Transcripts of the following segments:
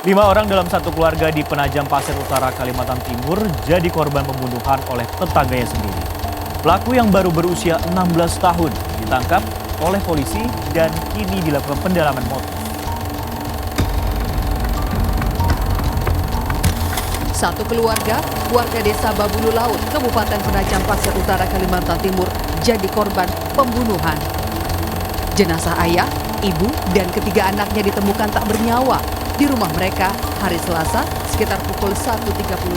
5 orang dalam satu keluarga di Penajam Pasir Utara, Kalimantan Timur jadi korban pembunuhan oleh tetangganya sendiri. Pelaku yang baru berusia 16 tahun ditangkap oleh polisi dan kini dilakukan pendalaman motif. Satu keluarga, warga desa Babulu Laut, Kabupaten Penajam Pasir Utara, Kalimantan Timur, jadi korban pembunuhan. Jenazah ayah, ibu, dan ketiga anaknya ditemukan tak bernyawa di rumah mereka hari Selasa sekitar pukul 1.30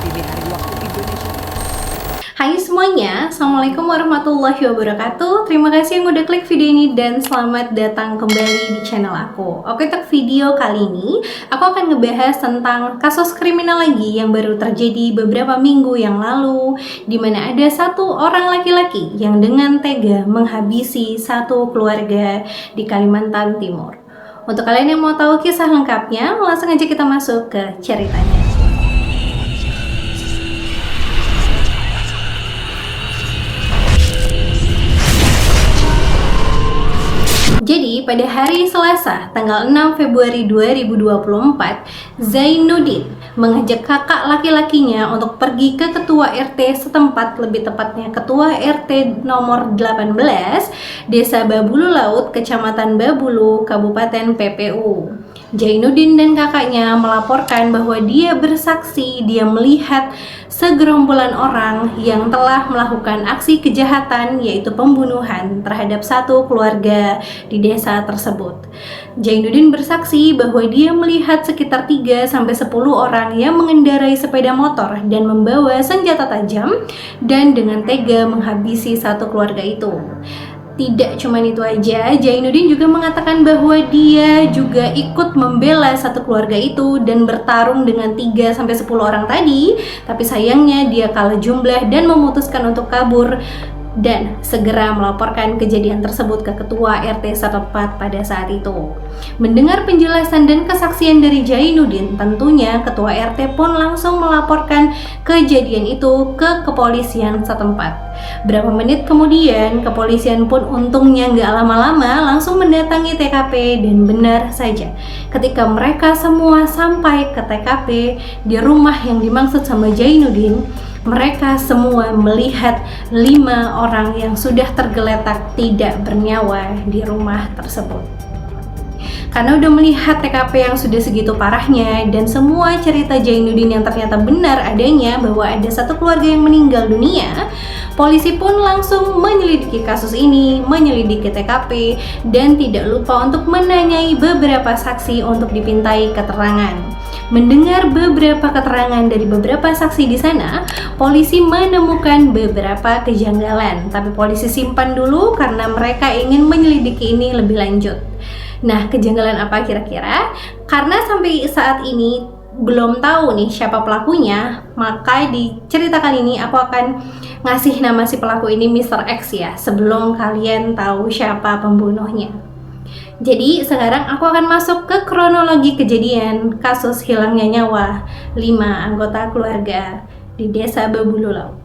dini hari waktu Indonesia. Hai semuanya, Assalamualaikum warahmatullahi wabarakatuh. Terima kasih yang udah klik video ini dan selamat datang kembali di channel aku. Oke, untuk video kali ini aku akan ngebahas tentang kasus kriminal lagi yang baru terjadi beberapa minggu yang lalu, di mana ada satu orang laki-laki yang dengan tega menghabisi satu keluarga di Kalimantan Timur. Untuk kalian yang mau tahu kisah lengkapnya, langsung aja kita masuk ke ceritanya. Jadi, pada hari Selasa, tanggal 6 Februari 2024, Zainuddin mengajak kakak laki-lakinya untuk pergi ke ketua RT setempat, lebih tepatnya ketua RT nomor 18, Desa Babulu Laut, Kecamatan Babulu, Kabupaten PPU. Zainuddin dan kakaknya melaporkan bahwa dia bersaksi dia melihat segerombolan orang yang telah melakukan aksi kejahatan, yaitu pembunuhan terhadap satu keluarga di desa tersebut. Zainuddin bersaksi bahwa dia melihat sekitar 3-10 orang yang mengendarai sepeda motor dan membawa senjata tajam dan dengan tega menghabisi satu keluarga itu. Tidak cuma itu aja, Zainuddin juga mengatakan bahwa dia juga ikut membela satu keluarga itu dan bertarung dengan 3-10 orang tadi, tapi sayangnya dia kalah jumlah dan memutuskan untuk kabur dan segera melaporkan kejadian tersebut ke ketua RT setempat pada saat itu. Mendengar penjelasan dan kesaksian dari Zainuddin, tentunya ketua RT pun langsung melaporkan kejadian itu ke kepolisian setempat. Berapa menit kemudian, kepolisian pun untungnya nggak lama-lama langsung mendatangi TKP, dan benar saja, ketika mereka semua sampai ke TKP di rumah yang dimaksud sama Zainuddin, mereka semua melihat 5 orang yang sudah tergeletak tidak bernyawa di rumah tersebut. Karena udah melihat TKP yang sudah segitu parahnya dan semua cerita Zainuddin yang ternyata benar adanya bahwa ada satu keluarga yang meninggal dunia, polisi pun langsung menyelidiki kasus ini, menyelidiki TKP, dan tidak lupa untuk menanyai beberapa saksi untuk dipintai keterangan. Mendengar beberapa keterangan dari beberapa saksi di sana, polisi menemukan beberapa kejanggalan, tapi polisi simpan dulu karena mereka ingin menyelidiki ini lebih lanjut. Nah, kejanggalan apa kira-kira? Karena sampai saat ini belum tahu nih siapa pelakunya, maka di cerita kali ini aku akan ngasih nama si pelaku ini Mr. X ya, sebelum kalian tahu siapa pembunuhnya. Jadi sekarang aku akan masuk ke kronologi kejadian kasus hilangnya nyawa 5 anggota keluarga di Desa Babulu Laut.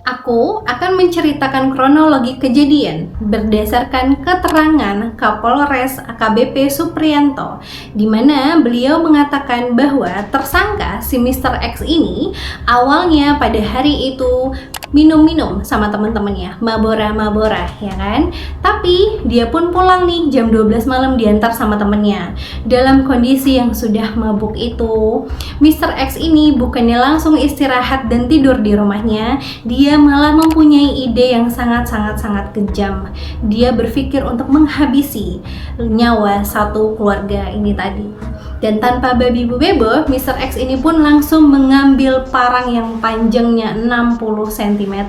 Aku akan menceritakan kronologi kejadian berdasarkan keterangan Kapolres AKBP Supriyanto, di mana beliau mengatakan bahwa tersangka si Mr. X ini awalnya pada hari itu minum-minum sama teman-temannya, mabora-mabora ya kan, tapi dia pun pulang nih jam 12 malam diantar sama temennya. Dalam kondisi yang sudah mabuk itu, Mr. X ini bukannya langsung istirahat dan tidur di rumahnya, dia malah mempunyai ide yang sangat kejam. Dia berpikir untuk menghabisi nyawa satu keluarga ini tadi. Dan tanpa babi bu bebo, Mr. X ini pun langsung mengambil parang yang panjangnya 60 cm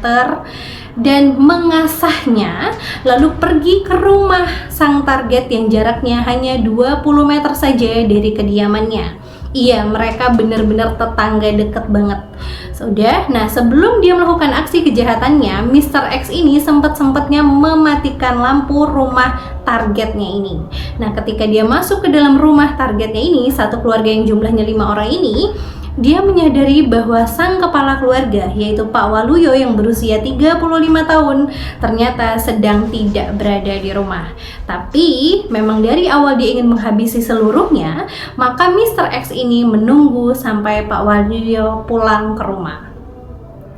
dan mengasahnya, lalu pergi ke rumah sang target yang jaraknya hanya 20 meter saja dari kediamannya. Iya, mereka benar-benar tetangga deket banget. Sudah, nah sebelum dia melakukan aksi kejahatannya, Mr. X ini sempat-sempatnya mematikan lampu rumah targetnya ini. Nah, ketika dia masuk ke dalam rumah targetnya ini, satu keluarga yang jumlahnya 5 orang ini, dia menyadari bahwa sang kepala keluarga, yaitu Pak Waluyo yang berusia 35 tahun, ternyata sedang tidak berada di rumah. Tapi memang dari awal dia ingin menghabisi seluruhnya, maka Mr. X ini menunggu sampai Pak Waluyo pulang ke rumah.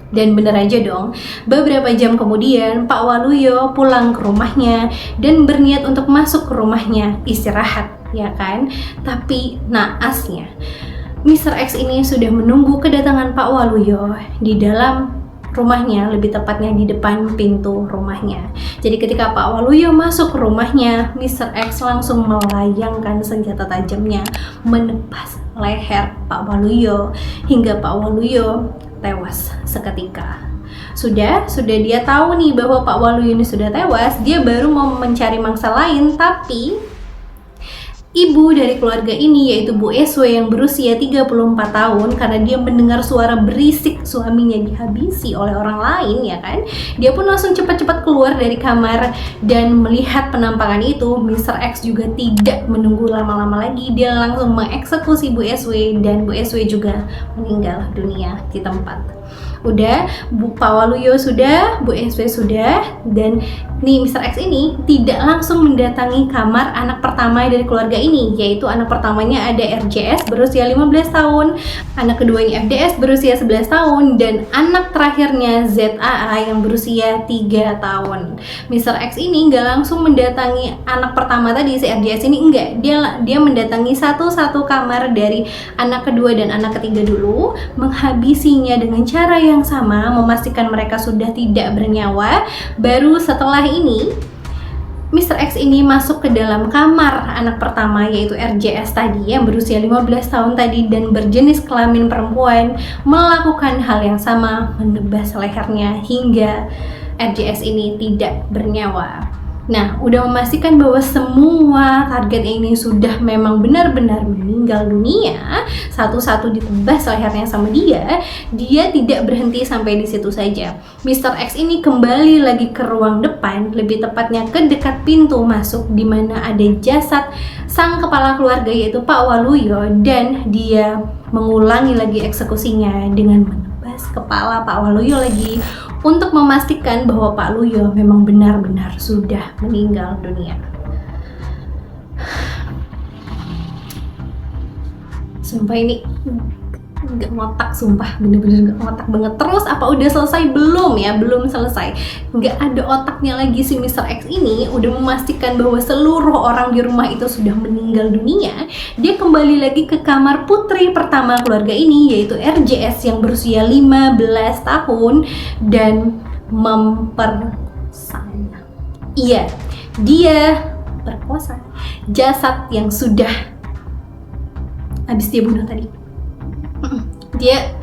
Dan bener aja dong, beberapa jam kemudian Pak Waluyo pulang ke rumahnya dan berniat untuk masuk ke rumahnya istirahat, ya kan? Tapi naasnya Mr. X ini sudah menunggu kedatangan Pak Waluyo di dalam rumahnya, lebih tepatnya di depan pintu rumahnya. Jadi ketika Pak Waluyo masuk ke rumahnya, Mr. X langsung melayangkan senjata tajamnya, menebas leher Pak Waluyo hingga Pak Waluyo tewas seketika. Sudah dia tahu nih bahwa Pak Waluyo ini sudah tewas, dia baru mau mencari mangsa lain, tapi ibu dari keluarga ini, yaitu Bu SW yang berusia 34 tahun, karena dia mendengar suara berisik suaminya dihabisi oleh orang lain, ya kan, dia pun langsung cepat-cepat keluar dari kamar dan melihat penampakan itu. Mr. X juga tidak menunggu lama-lama lagi, dia langsung mengeksekusi Bu SW dan Bu SW juga meninggal dunia di tempat. Udah, Pak Waluyo sudah, Bu SW sudah, dan nih Mr. X ini tidak langsung mendatangi kamar anak pertama dari keluarga ini, yaitu anak pertamanya ada RJS berusia 15 tahun, anak keduanya FDS berusia 11 tahun, dan anak terakhirnya ZAA yang berusia 3 tahun. Mr. X ini nggak langsung mendatangi anak pertama tadi, si RJS ini enggak, dia mendatangi satu-satu kamar dari anak kedua dan anak ketiga dulu, menghabisinya dengan cara yang sama, memastikan mereka sudah tidak bernyawa. Baru setelah ini Mr. X ini masuk ke dalam kamar anak pertama, yaitu RJS tadi yang berusia 15 tahun tadi dan berjenis kelamin perempuan, melakukan hal yang sama, menebas lehernya hingga RJS ini tidak bernyawa. Nah, udah memastikan bahwa semua target ini sudah memang benar-benar meninggal dunia, satu-satu ditebas lehernya sama dia tidak berhenti sampai di situ saja. Mr. X ini kembali lagi ke ruang depan, lebih tepatnya ke dekat pintu masuk di mana ada jasad sang kepala keluarga, yaitu Pak Waluyo, dan dia mengulangi lagi eksekusinya dengan menebas kepala Pak Waluyo lagi, untuk memastikan bahwa Pak Waluyo memang benar-benar sudah meninggal dunia. Sumpah ini nggak ngotak, sumpah bener-bener nggak ngotak banget. Terus apa udah selesai? Belum ya, belum selesai. Nggak ada otaknya lagi si Mr. X ini. Udah memastikan bahwa seluruh orang di rumah itu sudah meninggal dunia, dia kembali lagi ke kamar putri pertama keluarga ini, yaitu RJS yang berusia 15 tahun dan memperkosanya. Iya, dia perkosa jasad yang sudah habis dia bunuh tadi. Dia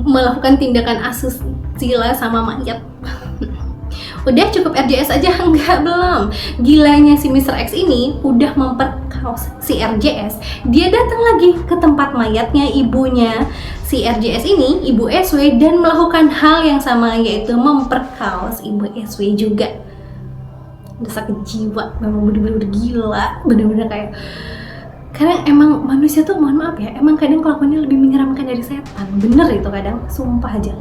melakukan tindakan asusila sama mayat. Udah cukup RJS aja? Enggak, belum. Gilanya si Mr. X ini udah memperkaos si RJS. Dia datang lagi ke tempat mayatnya ibunya si RJS ini, Ibu SW, dan melakukan hal yang sama, yaitu memperkaos Ibu SW juga. Udah sakit jiwa, memang bener-bener gila, bener-bener kayak, karena emang manusia tuh, mohon maaf ya, emang kadang kelakuannya lebih menyeramkan dari setan. Bener itu kadang, sumpah aja.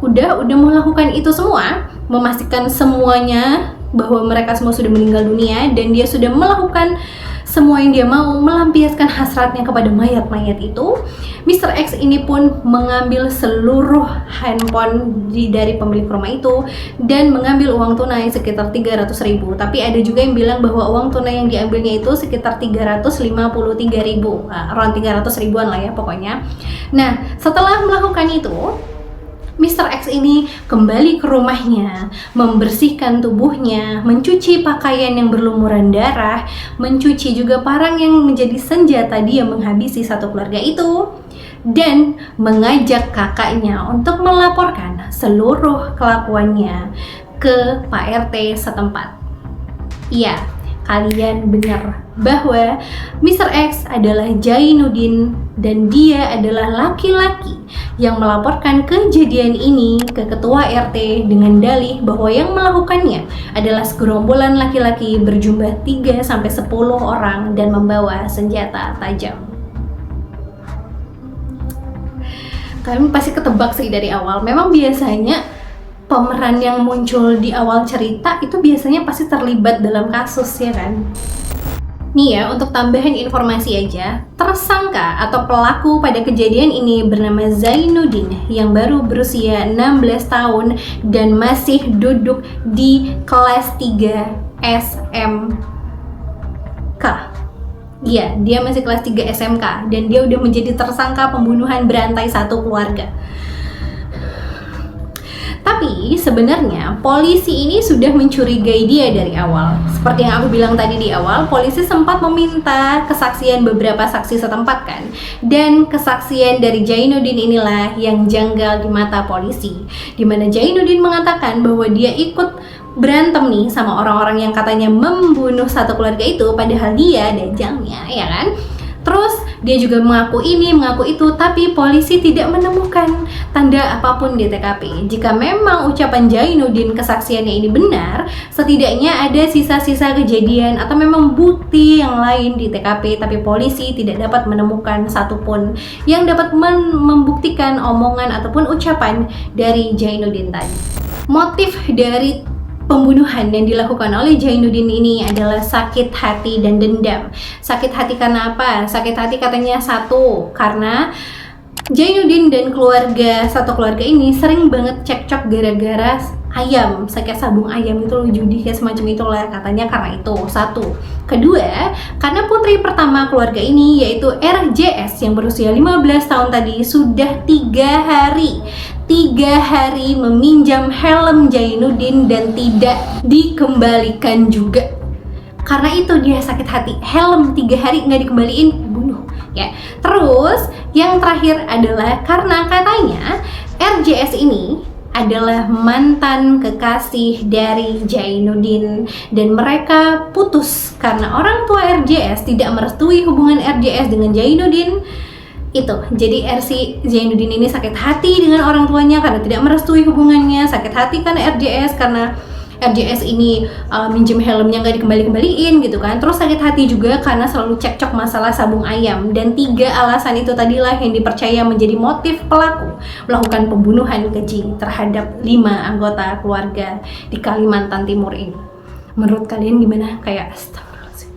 Udah melakukan itu semua, memastikan semuanya bahwa mereka semua sudah meninggal dunia, dan dia sudah melakukan semua yang dia mau, melampiaskan hasratnya kepada mayat-mayat itu. Mr. X ini pun mengambil seluruh handphone dari pemilik rumah itu dan mengambil uang tunai sekitar 300.000. Tapi ada juga yang bilang bahwa uang tunai yang diambilnya itu sekitar 353.000, around 300 ribuan lah ya pokoknya. Nah, setelah melakukan itu, Mr. X ini kembali ke rumahnya, membersihkan tubuhnya, mencuci pakaian yang berlumuran darah, mencuci juga parang yang menjadi senjata dia menghabisi satu keluarga itu, dan mengajak kakaknya untuk melaporkan seluruh kelakuannya ke Pak RT setempat. Iya, kalian benar bahwa Mr. X adalah Zainuddin dan dia adalah laki-laki yang melaporkan kejadian ini ke ketua RT dengan dalih bahwa yang melakukannya adalah segerombolan laki-laki berjumlah 3-10 orang dan membawa senjata tajam. kalian pasti ketebak sih dari awal. Memang biasanya pemeran yang muncul di awal cerita itu biasanya pasti terlibat dalam kasus, ya kan? Nih ya, untuk tambahan informasi aja, tersangka atau pelaku pada kejadian ini bernama Zainuddin yang baru berusia 16 tahun dan masih duduk di kelas 3 SMK. Iya, dia masih kelas 3 SMK dan dia udah menjadi tersangka pembunuhan berantai satu keluarga. Tapi sebenarnya polisi ini sudah mencurigai dia dari awal. Seperti yang aku bilang tadi di awal, polisi sempat meminta kesaksian beberapa saksi setempat kan. Dan kesaksian dari Zainuddin inilah yang janggal di mata polisi. Di mana Zainuddin mengatakan bahwa dia ikut berantem nih sama orang-orang yang katanya membunuh satu keluarga itu, padahal dia dajangnya, ya kan? Terus dia juga mengaku ini, mengaku itu, tapi polisi tidak menemukan tanda apapun di TKP. Jika memang ucapan Zainuddin kesaksiannya ini benar, setidaknya ada sisa-sisa kejadian atau memang bukti yang lain di TKP, tapi polisi tidak dapat menemukan satupun yang dapat membuktikan omongan ataupun ucapan dari Zainuddin tadi. Motif dari pembunuhan yang dilakukan oleh Zainuddin ini adalah sakit hati dan dendam. Sakit hati karena apa? Sakit hati katanya satu, karena Zainuddin dan satu keluarga ini sering banget cekcok gara-gara ayam, kayak sabung ayam itu, judi kayak semacam itulah, katanya karena itu satu. Kedua, karena putri pertama keluarga ini yaitu RJS yang berusia 15 tahun tadi sudah 3 hari meminjam helm Zainuddin dan tidak dikembalikan juga. Karena itu dia sakit hati, helm 3 hari nggak dikembaliin, bunuh ya. Terus yang terakhir adalah karena katanya RJS ini adalah mantan kekasih dari Zainuddin dan mereka putus karena orang tua RJS tidak merestui hubungan RJS dengan Zainuddin. Itu, jadi RC Zainuddin ini sakit hati dengan orang tuanya karena tidak merestui hubungannya, sakit hati kan RJS karena RJS ini minjem helmnya nggak dikembaliin gitu kan. Terus sakit hati juga karena selalu cekcok masalah sabung ayam. Dan 3 alasan itu tadilah yang dipercaya menjadi motif pelaku melakukan pembunuhan keji terhadap 5 anggota keluarga di Kalimantan Timur ini. Menurut kalian gimana? Kayak astagfirullahaladzim,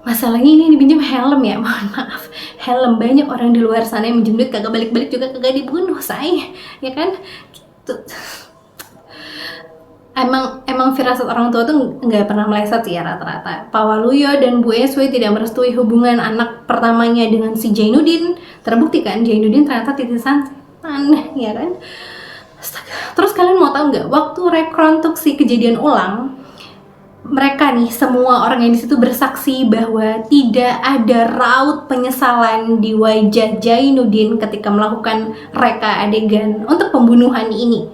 masalahnya ini dipinjam helm ya, mohon maaf, helm. Banyak orang di luar sana yang minjem duit kagak balik-balik juga kagak dibunuh, say, ya kan? Gitu. Emang firasat orang tua tuh nggak pernah meleset sih ya rata-rata. Pak Waluyo dan Bu Eswe tidak merestui hubungan anak pertamanya dengan si Zainuddin. Terbukti kan Zainuddin ternyata titisan setan, ya kan? Astaga. Terus kalian mau tahu nggak, waktu rekonstruksi kejadian ulang, mereka nih semua orang yang di situ bersaksi bahwa tidak ada raut penyesalan di wajah Zainuddin ketika melakukan reka adegan untuk pembunuhan ini.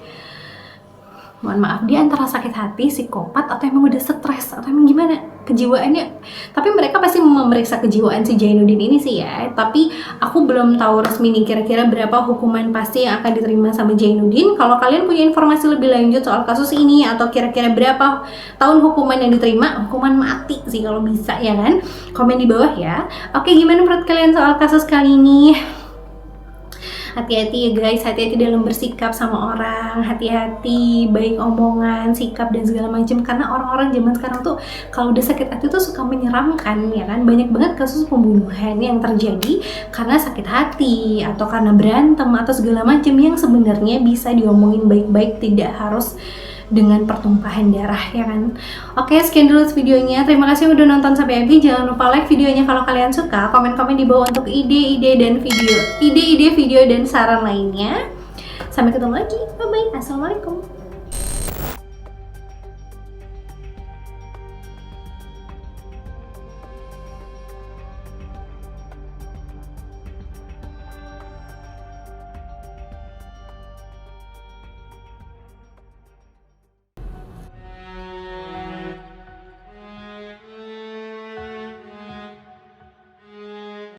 Mohon maaf, dia antara sakit hati, psikopat, atau emang udah stres, atau emang gimana kejiwaannya. Tapi mereka pasti memeriksa kejiwaan si Zainuddin ini sih ya. Tapi aku belum tahu resmi nih kira-kira berapa hukuman pasti yang akan diterima sama Zainuddin. Kalau kalian punya informasi lebih lanjut soal kasus ini, atau kira-kira berapa tahun hukuman yang diterima, hukuman mati sih kalau bisa, ya kan? Komen di bawah ya. Oke, gimana menurut kalian soal kasus kali ini? Hati-hati ya guys, hati-hati dalam bersikap sama orang, hati-hati baik omongan, sikap dan segala macam, karena orang-orang zaman sekarang tuh kalau udah sakit hati tuh suka menyeramkan, ya kan? Banyak banget kasus pembunuhan yang terjadi karena sakit hati atau karena berantem atau segala macam yang sebenarnya bisa diomongin baik-baik, tidak harus dengan pertumpahan darah, ya kan? Oke, sekian dulu videonya. Terima kasih udah nonton sampai habis. Jangan lupa like videonya kalau kalian suka. Komen-komen di bawah untuk ide-ide video dan saran lainnya. Sampai ketemu lagi. Bye bye. Assalamualaikum.